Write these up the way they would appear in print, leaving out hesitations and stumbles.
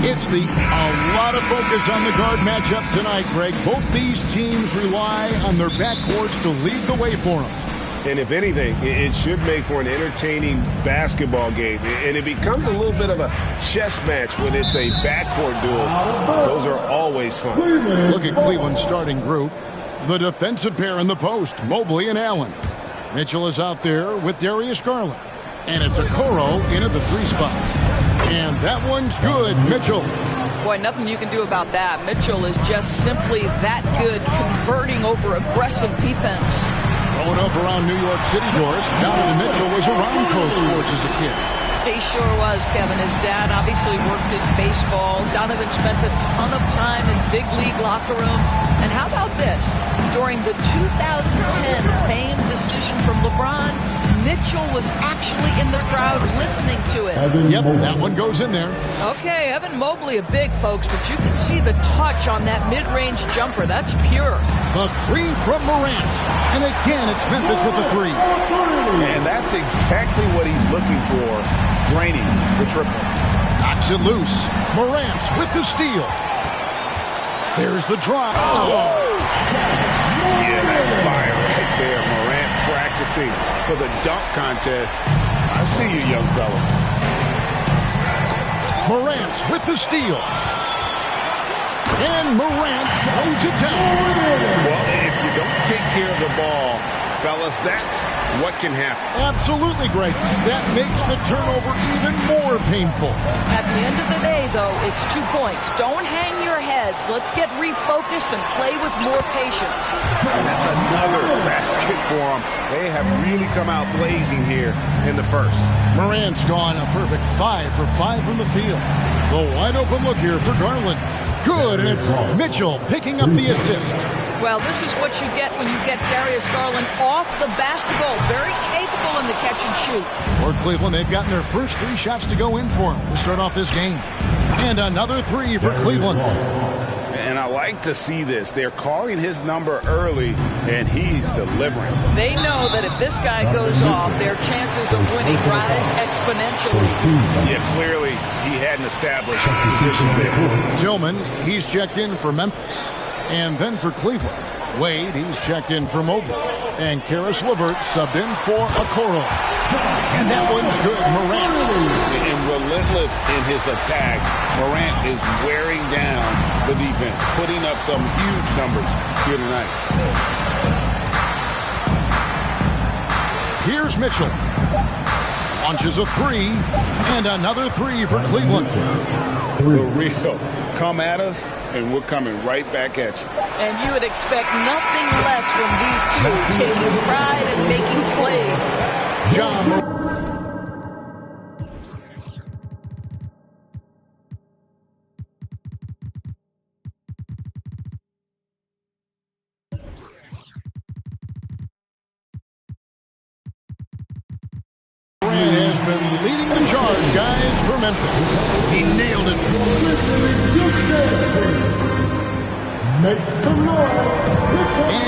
It's a lot of focus on the guard matchup tonight, Greg. Both these teams rely on their backcourts to lead the way for them. And if anything, it should make for an entertaining basketball game. And it becomes a little bit of a chess match when it's a backcourt duel. Those are always fun. Look at Cleveland's starting group. The defensive pair in the post, Mobley and Allen. Mitchell is out there with Darius Garland. And it's Okoro in at the 3 spot. And that one's good, Mitchell. Boy, nothing you can do about that. Mitchell is just simply that good, converting over aggressive defense. Growing up around New York City, Doris, Donovan Mitchell was around pro sports as a kid. He sure was, Kevin. His dad obviously worked in baseball. Donovan spent a ton of time in big league locker rooms. And how about this? During the 2010 famed decision from LeBron, Mitchell was actually in the crowd listening to it. Yep, that one goes in there. Okay, Evan Mobley a big, folks, but you can see the touch on that mid-range jumper. That's pure. The 3 from Morant. And again, it's Memphis with the 3. And that's exactly what he's looking for. Draining the triple. Knocks it loose. Morant with the steal. There's the drop. Oh! Yeah, that's fire right there. Morant practicing for the dunk contest. I see you, young fella. Morant with the steal. And Morant throws it down. Well, if you don't take care of the ball, fellas, that's what can happen. Absolutely, Greg. That makes the turnover even more painful. At the end of the day, though, it's 2 points. Don't hang your heads. Let's get refocused and play with more patience. And that's another basket for them. They have really come out blazing here in the first. Morant's gone a perfect 5 for 5 from the field. The wide open look here for Garland. Good, and it's Mitchell picking up the assist. Well, this is what you get when you get Darius Garland off the basketball. Very capable in the catch and shoot. For Cleveland, they've gotten their first 3 shots to go in for him to start off this game. And another 3 for Cleveland. And I like to see this. They're calling his number early, and he's delivering. They know that if this guy goes off, their chances of winning rise exponentially. Yeah, clearly he hadn't established position there. Tillman, he's checked in for Memphis. And then for Cleveland, Wade, he's checked in for Mobley. And Karis LeVert subbed in for Okoro. And that one's good. Morant. And relentless in his attack. Morant is wearing down the defense, putting up some huge numbers here tonight. Here's Mitchell. Launches a 3. And another 3 for Cleveland. The real. Come at us, and we're coming right back at you. And you would expect nothing less from these two, taking pride and making plays. John. Has been leading the charge, guys, for Memphis. He nailed it. And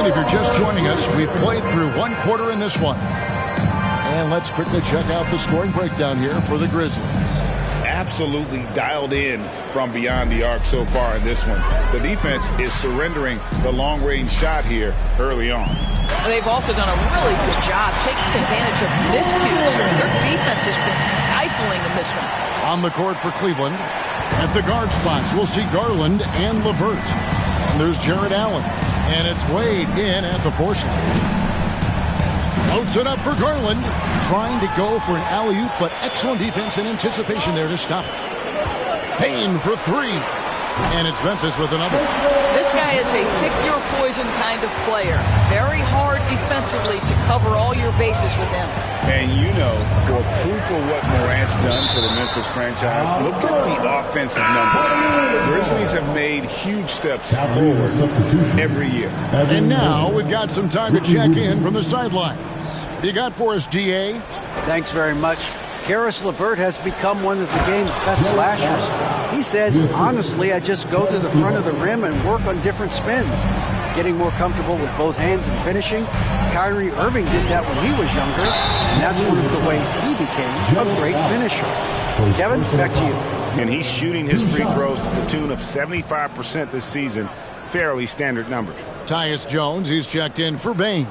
if you're just joining us, we've played through 1 quarter in this one. And let's quickly check out the scoring breakdown here for the Grizzlies. Absolutely dialed in from beyond the arc so far in this one. The defense is surrendering the long-range shot here early on. They've also done a really good job taking advantage of miscues. Their defense has been stifling in this one. On the court for Cleveland, at the guard spots, we'll see Garland and LeVert. And there's Jared Allen. And it's Wade in at the 4 slot. Loads it up for Garland. Trying to go for an alley-oop, but excellent defense and anticipation there to stop it. Payne for 3. And it's Memphis with another. This guy is a pick-your-poison kind of player. Very hard defensively to cover all your bases with him. And you know, for proof of what Morant's done for the Memphis franchise, look at the offensive numbers. Grizzlies have made huge steps forward every year. And now we've got some time to check in from the sidelines. You got for us, DA? Thanks very much. Karis LeVert has become one of the game's best slashers. He says, honestly, I just go to the front of the rim and work on different spins. Getting more comfortable with both hands and finishing. Kyrie Irving did that when he was younger, and that's one of the ways he became a great finisher. Kevin, back to you. And he's shooting his free throws to the tune of 75% this season. Fairly standard numbers. Tyus Jones, he's checked in for Bane.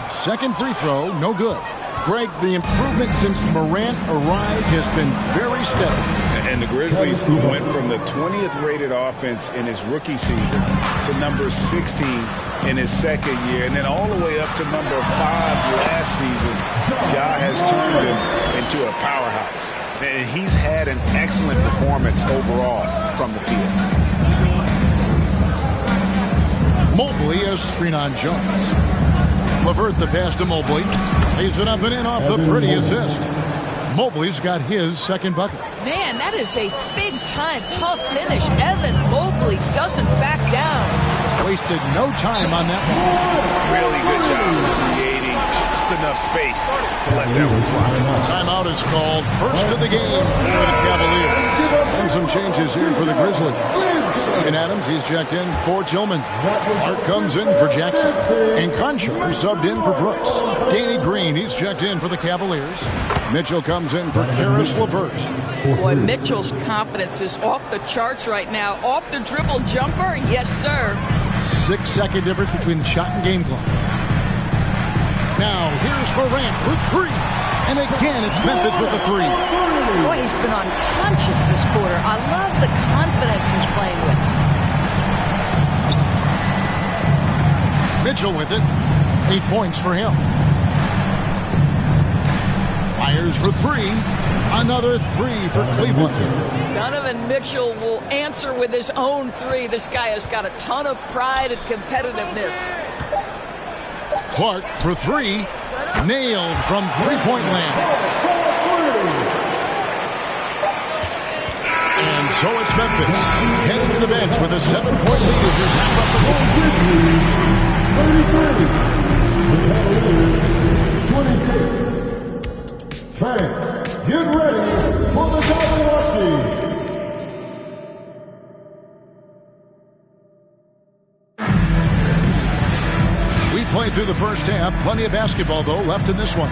Second free throw, no good. Greg, the improvement since Morant arrived has been very steady. And the Grizzlies went from the 20th rated offense in his rookie season to number 16 in his second year, and then all the way up to number 5 last season. Ja has turned him into a powerhouse. And he's had an excellent performance overall from the field. Mobley has screen on Jones. LeVert the pass to Mobley. Lays it up and in off the pretty assist. Mobley's got his second bucket. Man, that is a big-time tough finish. Evan Mobley doesn't back down. Wasted no time on that one. Really good job of creating just enough space to let that one fly. Timeout is called. First of the game for the Cavaliers. And some changes here for the Grizzlies. And Adams, he's checked in for Tillman. Clark comes in for Jackson. And Conchar subbed in for Brooks. Danny Green, he's checked in for the Cavaliers. Mitchell comes in for Karis LeVert. Boy, Mitchell's confidence is off the charts right now. Off the dribble jumper, yes, sir. 6-second difference between the shot and game clock. Now, here's Morant for three. And again, it's Memphis with the three. Boy, he's been unconscious this quarter. I love the confidence he's playing with. Mitchell with it. 8 points for him. Fires for three. Another three for Cleveland. Donovan Mitchell will answer with his own three. This guy has got a ton of pride and competitiveness. Clark for three. Nailed from three-point land. And so it's Memphis heading to the bench with a 7-point lead as we wrap up the 26. Fans, get ready for the Milwaukee. We played through the first half. Plenty of basketball, though, left in this one.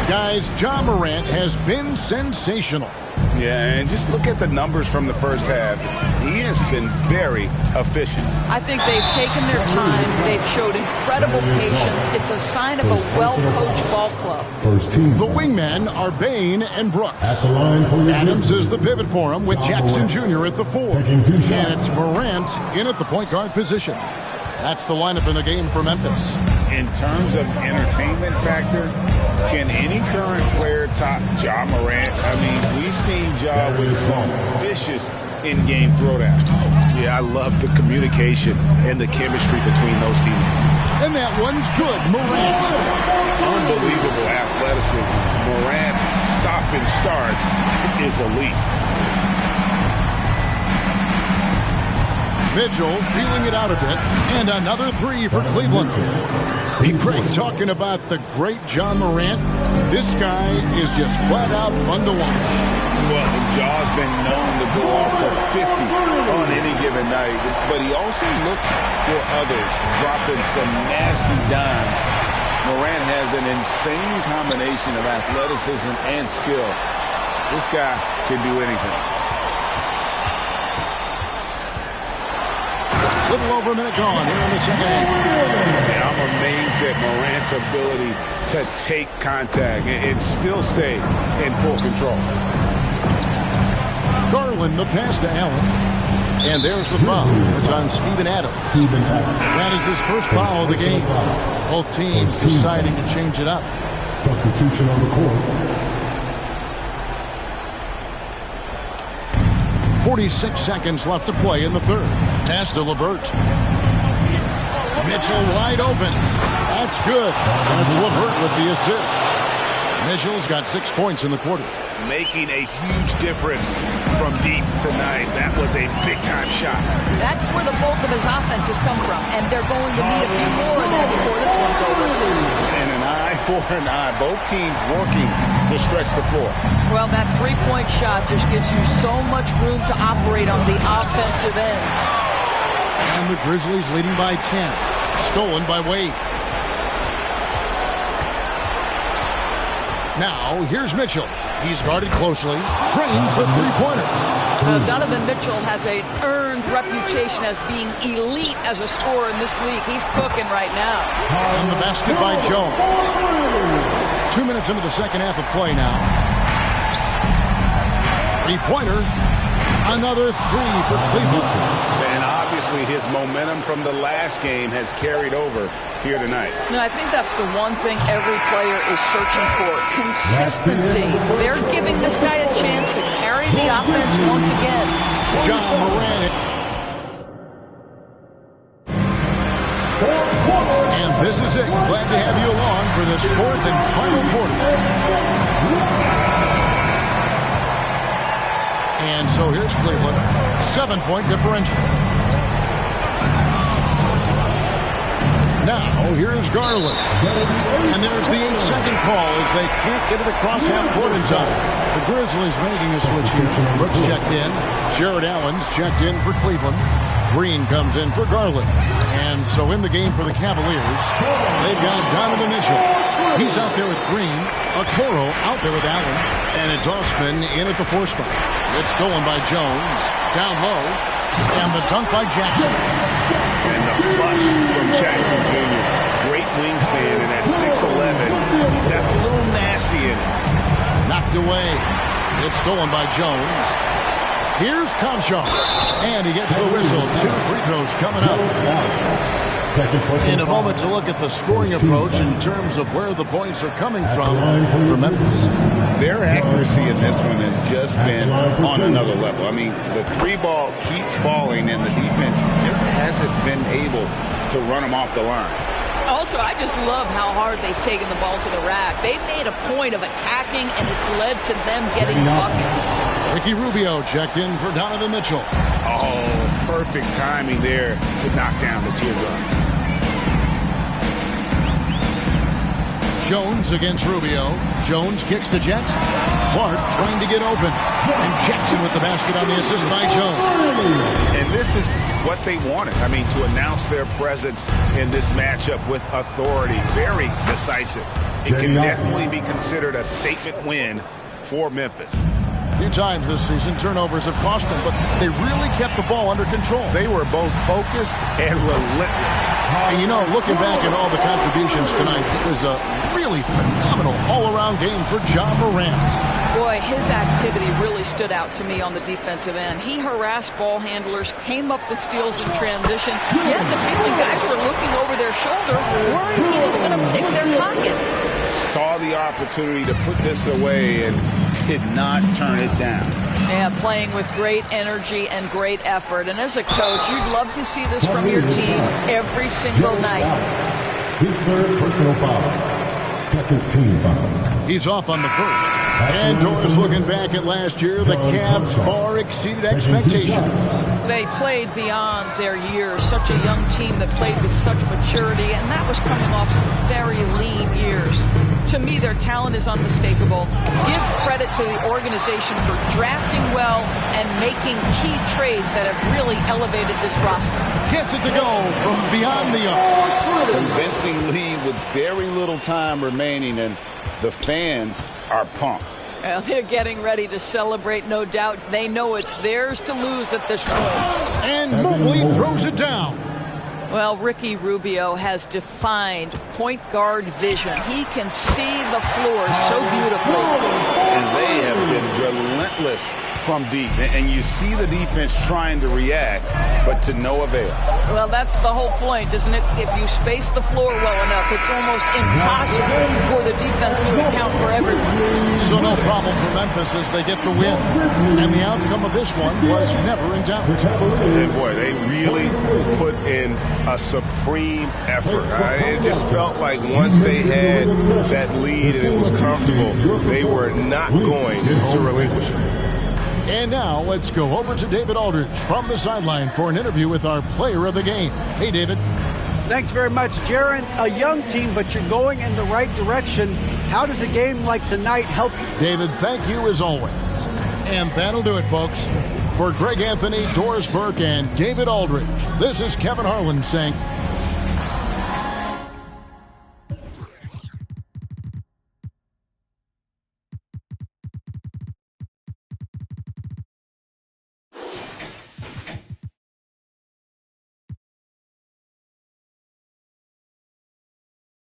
Guys, Ja Morant has been sensational. Yeah, and just look at the numbers from the first half. He has been very efficient. I think they've taken their time. They've showed incredible patience. It's a sign of a well-coached ball club. First team. The wingmen are Bane and Brooks. Adams is the pivot for him with Jackson Jr. at the 4. And it's Morant in at the point guard position. That's the lineup in the game for Memphis. In terms of entertainment factor, can any current player top Ja Morant? I mean, we've seen Ja with some vicious in-game throwdown. Yeah, I love the communication and the chemistry between those teammates. And that one's good. Morant. Unbelievable athleticism. Morant's stop and start is elite. Mitchell feeling it out a bit. And another three for Cleveland. Hey, Craig, talking about the great Ja Morant, this guy is just flat out fun to watch. Well, Ja's been known to go off for 50 on any given night, but he also looks for others, dropping some nasty dimes. Morant has an insane combination of athleticism and skill. This guy can do anything. Little over a minute gone here in the second half. And I'm amazed at Morant's ability to take contact and still stay in full control. Garland, the pass to Allen. And there's the foul. It's on Steven Adams. That is his first foul of the game. Both teams deciding to change it up. Substitution on the court. 46 seconds left to play in the third. Pass to LeVert. Mitchell wide open. That's good. And it's LeVert with the assist. Mitchell's got 6 points in the quarter. Making a huge difference from deep tonight. That was a big-time shot. That's where the bulk of his offense has come from, and they're going to need a few more of that before this one's over. And an eye for an eye. Both teams working to stretch the floor. Well, that three-point shot just gives you so much room to operate on the offensive end. And the Grizzlies leading by 10. Stolen by Wade. Now, here's Mitchell. He's guarded closely. Drains the three-pointer. Donovan Mitchell has an earned reputation as being elite as a scorer in this league. He's cooking right now. And the basket by Jones. 2 minutes into the second half of play now. Three-pointer. Another three for Cleveland. And obviously his momentum from the last game has carried over here tonight. No, I think that's the one thing every player is searching for. Consistency. They're giving this guy a chance to carry the offense once again. John Morant. And this is it. Glad to have you along for this fourth and final quarter. And so here's Cleveland. 7-point differential. Now, here's Garland. And there's the 8-second call as they can't get it across half court in time. The Grizzlies making a switch here. Brooks checked in. Jared Allen's checked in for Cleveland. Green comes in for Garland. And so in the game for the Cavaliers, they've got Donovan Mitchell. He's out there with Green. Okoro out there with Allen. And it's Osman in at the 4 spot. It's stolen by Jones. Down low. And the dunk by Jackson. And the flush from Jackson Jr. Great wingspan, and at 6'11", he's got a little nasty in it. Knocked away. It's stolen by Jones. Here's Conchar. And he gets the whistle. 2 free throws coming up. In a moment to look at the scoring approach in terms of where the points are coming from for Memphis. Their accuracy in this one has just been on another level. I mean, the 3-ball keeps falling, and the defense just hasn't been able to run them off the line. Also, I just love how hard they've taken the ball to the rack. They've made a point of attacking, and it's led to them getting buckets. Ricky Rubio checked in for Donovan Mitchell. Oh, perfect timing there to knock down the teardrop. Jones against Rubio. Jones kicks to Jackson. Clark trying to get open. And Jackson with the basket on the assist by Jones. And this is what they wanted. I mean, to announce their presence in this matchup with authority. Very decisive. It can definitely be considered a statement win for Memphis. A few times this season, turnovers have cost them, but they really kept the ball under control. They were both focused and relentless. And you know, looking back at all the contributions tonight, it was a really phenomenal all-around game for John Morant. Boy, his activity really stood out to me on the defensive end. He harassed ball handlers, came up with steals in transition, yet the feeling guys were looking over their shoulder, worried he was going to pick their pocket. Saw the opportunity to put this away and did not turn it down. Yeah, playing with great energy and great effort. And as a coach, you'd love to see this from your team every single night. His third personal foul. Second team foul. He's off on the first. And Doris looking back at last year, the Cavs far exceeded expectations. They played beyond their years. Such a young team that played with such maturity, and that was coming off some very lean years. To me, their talent is unmistakable. Give credit to the organization for drafting well and making key trades that have really elevated this roster. Gets it to go from beyond the arc. Convincing lead with very little time remaining, and the fans are pumped. Well, they're getting ready to celebrate, no doubt. They know it's theirs to lose at this point. And Mobley throws it down. Well, Ricky Rubio has defined point guard vision. He can see the floor so beautifully. And they have been relentless from deep. And you see the defense trying to react, but to no avail. Well, that's the whole point, isn't it? If you space the floor well enough, it's almost impossible for the defense to account for everything. So no problem for Memphis as they get the win. And the outcome of this one was never in doubt. And boy, they really put in a supreme effort. It just felt like once they had that lead and it was comfortable, they were not going to relinquish it. And now let's go over to David Aldridge from the sideline for an interview with our player of the game. Hey, David. Thanks very much, Jaron. A young team, but you're going in the right direction. How does a game like tonight help you? David, thank you as always. And that'll do it, folks. For Greg Anthony, Doris Burke, and David Aldridge, this is Kevin Harlan saying